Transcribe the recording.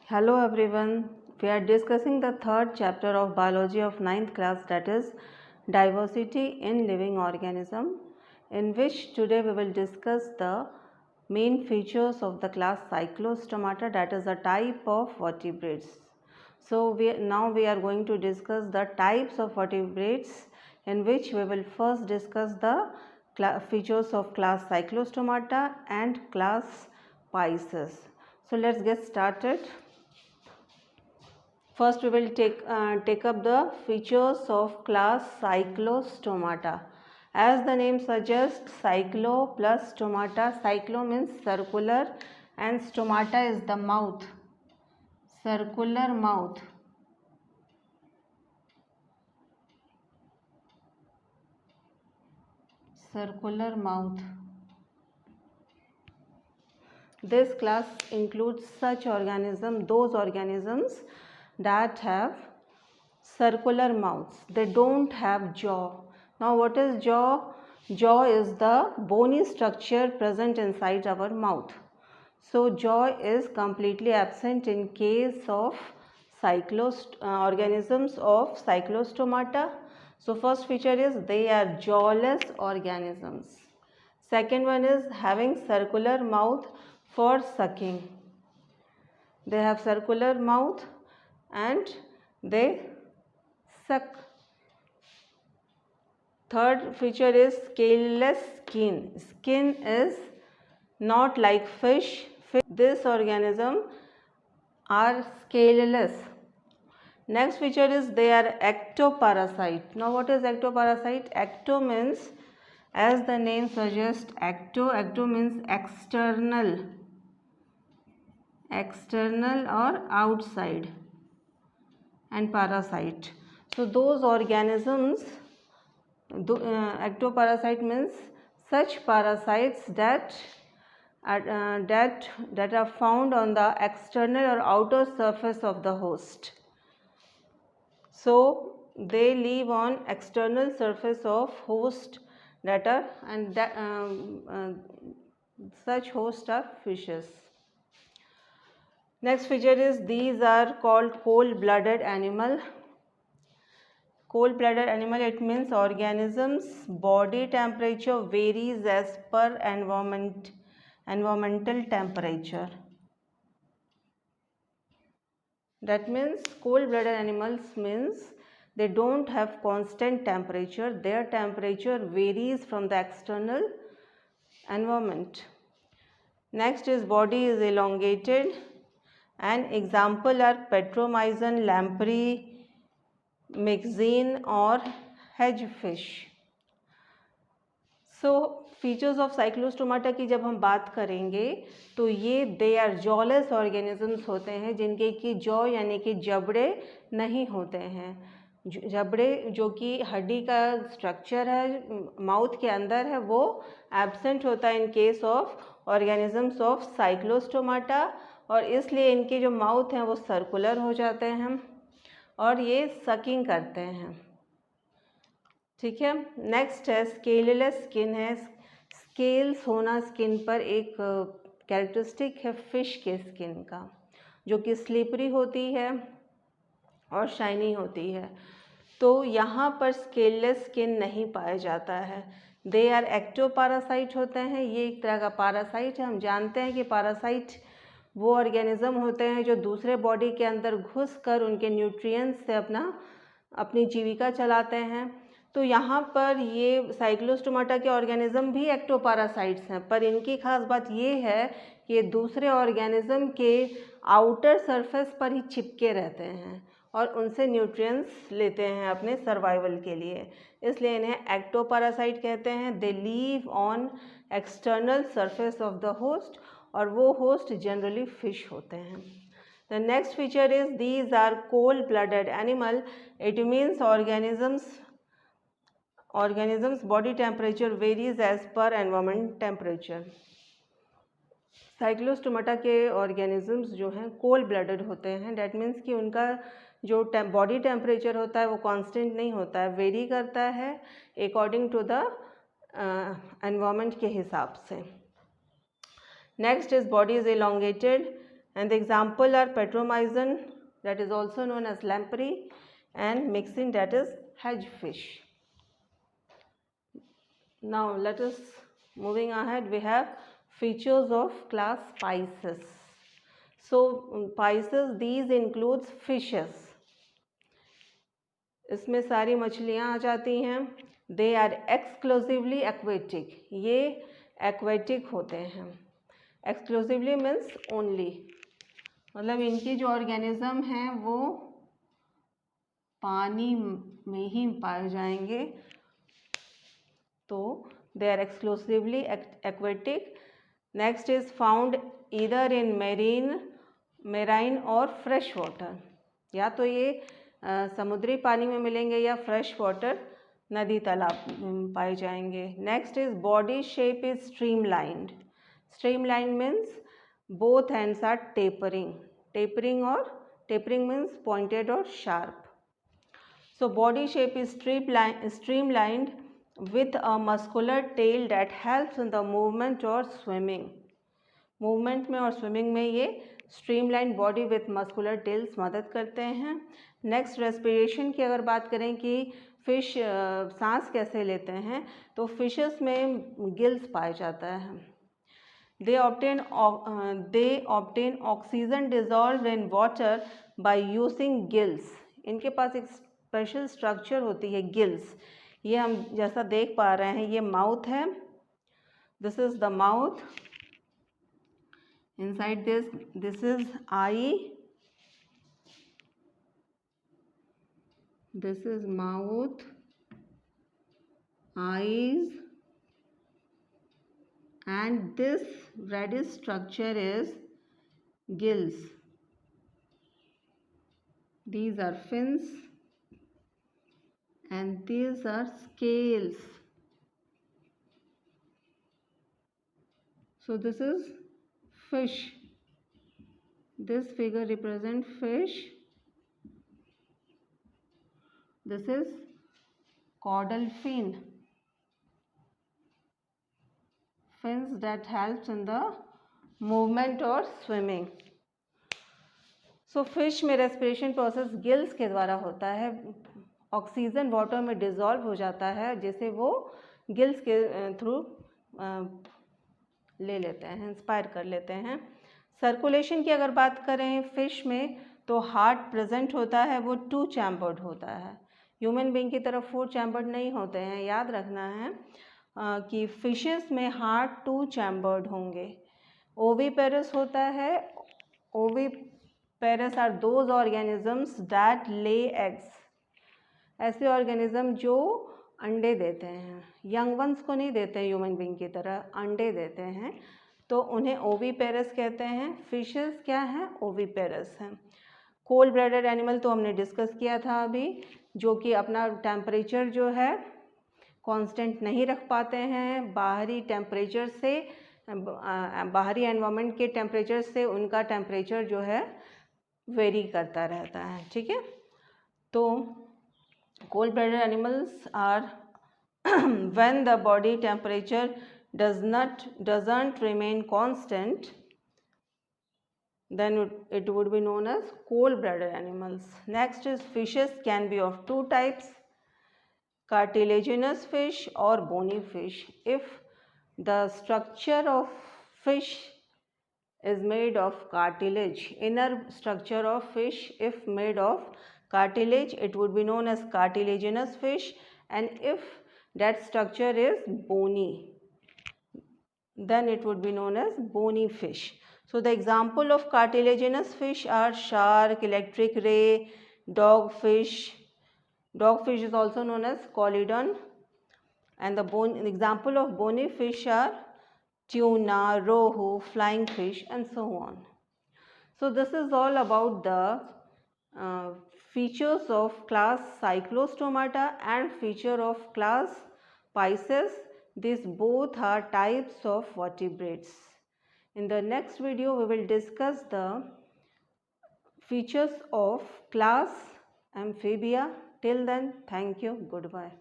Hello everyone, we are discussing the third chapter of biology of 9th class, that is diversity in living organism, in which today we will discuss the main features of the class Cyclostomata, that is a type of vertebrates. So now we are going to discuss the types of vertebrates, in which we will first discuss the features of class Cyclostomata and class Pisces. So let's get started. First we will take up the features of class Cyclostomata. As the name suggests, cyclo plus stomata. Cyclo means circular and stomata is the mouth, circular mouth. Circular mouth. This class includes such organisms, those organisms that have circular mouths. They don't have jaw. Now what is jaw? Jaw is the bony structure present inside our mouth. So jaw is completely absent in case of organisms of Cyclostomata. So first feature is they are jawless organisms. Second one is having circular mouth for sucking. They have circular mouth and they suck. Third feature is scaleless skin. Skin is not like fish. This organism are scaleless. Next feature is they are ectoparasite. Now what is ectoparasite? Ecto means, as the name suggests, ecto means external or outside, and parasite. So those organisms, ectoparasite means such parasites that are found on the external or outer surface of the host. So they live on external surface of host such hosts are fishes. Next feature is these are called cold-blooded animal. Cold-blooded animal, it means organisms body temperature varies as per environmental temperature. That means cold-blooded animals means they don't have constant temperature. Their temperature varies from the external environment. Next is body is elongated, and example are petromyzon, lamprey, myxine or hedgefish. So features of Cyclostomata की जब हम बात करेंगे तो ये they are jawless organisms होते हैं जिनके की जॉ यानी कि जबड़े नहीं होते हैं. जबड़े जो कि हड्डी का स्ट्रक्चर है माउथ के अंदर है वो एब्सेंट होता है in case of organisms of Cyclostomata, और इसलिए इनके जो माउथ हैं वो सर्कुलर हो जाते हैं और ये सकिंग करते हैं. ठीक है. नेक्स्ट है स्केललेस स्किन है. स्केल्स होना स्किन पर एक कैरेक्टरिस्टिक है फिश के स्किन का, जो कि स्लिपरी होती है और शाइनी होती है. तो यहाँ पर स्केललेस स्किन नहीं पाया जाता है. दे आर एक्टोपारासाइट होते हैं. ये एक तरह का पारासाइट है. हम जानते हैं कि पारासाइट वो ऑर्गेनिज्म होते हैं जो दूसरे बॉडी के अंदर घुसकर उनके न्यूट्रिएंट्स से अपनी जीविका चलाते हैं. तो यहाँ पर ये साइक्लोस्टोमाटा के ऑर्गेनिज्म भी एक्टोपारासाइट्स हैं, पर इनकी खास बात ये है कि ये दूसरे ऑर्गेनिज्म के आउटर सरफेस पर ही चिपके रहते हैं और उनसे न्यूट्रिएंट्स लेते हैं अपने सर्वाइवल के लिए, इसलिए इन्हें एक्टोपारासाइट कहते हैं. They live on external surface of the host, और वो होस्ट जनरली फिश होते हैं. The next feature is these are cold blooded animal. It means organisms body temperature varies as per environment temperature. Cyclostomata के organisms जो हैं cold blooded होते हैं. That means कि उनका जो बॉडी टेम्परेचर होता है वो कांस्टेंट नहीं होता है, वेरी करता है अकॉर्डिंग टू द एनवायरनमेंट के हिसाब से. Next is body is elongated, and the example are petromyzon, that is also known as lamprey, and myxin, that is hedgefish. Now let us moving ahead. We have features of class Pisces. So Pisces, these includes fishes. इसमें सारी मछलियाँ आ जाती हैं. They are exclusively aquatic. ये aquatic होते हैं. Exclusively means only, मतलब इनकी जो ऑर्गेनिज्म हैं वो पानी में ही पाए जाएंगे. तो they are exclusively aquatic. Next is found either in marine और फ्रेश वाटर. या तो ये समुद्री पानी में मिलेंगे या फ्रेश वाटर नदी तालाब में पाए जाएंगे. Next is body shape is streamlined. Streamlined means both hands are tapering. Tapering means pointed और sharp. So body shape is streamlined with a muscular tail that helps in the movement or swimming. Movement में और swimming में ये streamline body with muscular tails मदद करते हैं. Next respiration की अगर बात करें कि फिश सांस कैसे लेते हैं, तो फिशेस में गिल्स पाया जाता है. They obtain oxygen dissolve in water by using gills. इनके पास एक स्पेशल स्ट्रक्चर होती है गिल्स. ये हम जैसा देख पा रहे हैं, ये माउथ है. This is the mouth. Inside this is I. This is mouth, eyes, and this reddish structure is gills. These are fins and these are scales. So this is fish. This figure represents fish. This is caudal fin. Fins that helps in the movement or swimming. So fish में respiration process gills के द्वारा होता है. Oxygen water में dissolve हो जाता है, जिसे वो गिल्स के थ्रू ले लेते हैं, इंस्पायर कर लेते हैं. सर्कुलेशन की अगर बात करें फिश में, तो हार्ट प्रेजेंट होता है, वो 2 चैम्बर्ड होता है. ह्यूमन बीइंग की तरफ 4 चैम्बर्ड नहीं होते हैं. याद रखना है कि फिशेस में हार्ट 2 चैम्बर्ड होंगे. ओविपेरस होता है. Oviparous are those organisms that lay eggs. ऐसे ऑर्गेनिज्म जो अंडे देते हैं. यंग वंस को नहीं देते हैं ह्यूमन बीइंग की तरह, अंडे देते हैं, तो उन्हें ओविपेरस कहते हैं. फिशेस क्या हैं? ओविपेरस हैं. कोल्ड ब्लडेड एनिमल तो हमने डिस्कस किया था अभी, जो कि अपना टेम्परेचर जो है कांस्टेंट नहीं रख पाते हैं. बाहरी टेम्परेचर से, बाहरी एनवायरनमेंट के टेम्परेचर से उनका टेम्परेचर जो है वेरी करता रहता है. ठीक है. तो cold-blooded animals are when the body temperature doesn't remain constant, then it would be known as cold-blooded animals. Next is fishes can be of 2 types, cartilaginous fish or bony fish. If the structure of fish is made of cartilage, inner structure of fish if made of cartilage, it would be known as cartilaginous fish, and if that structure is bony, then it would be known as bony fish. So the example of cartilaginous fish are shark, electric ray, dogfish. Dogfish is also known as Colodon, and the example of bony fish are tuna, rohu, flying fish, and so on. So this is all about the features of class Cyclostomata and feature of class Pisces. These both are types of vertebrates. In the next video, we will discuss the features of class Amphibia. Till then, thank you. Goodbye.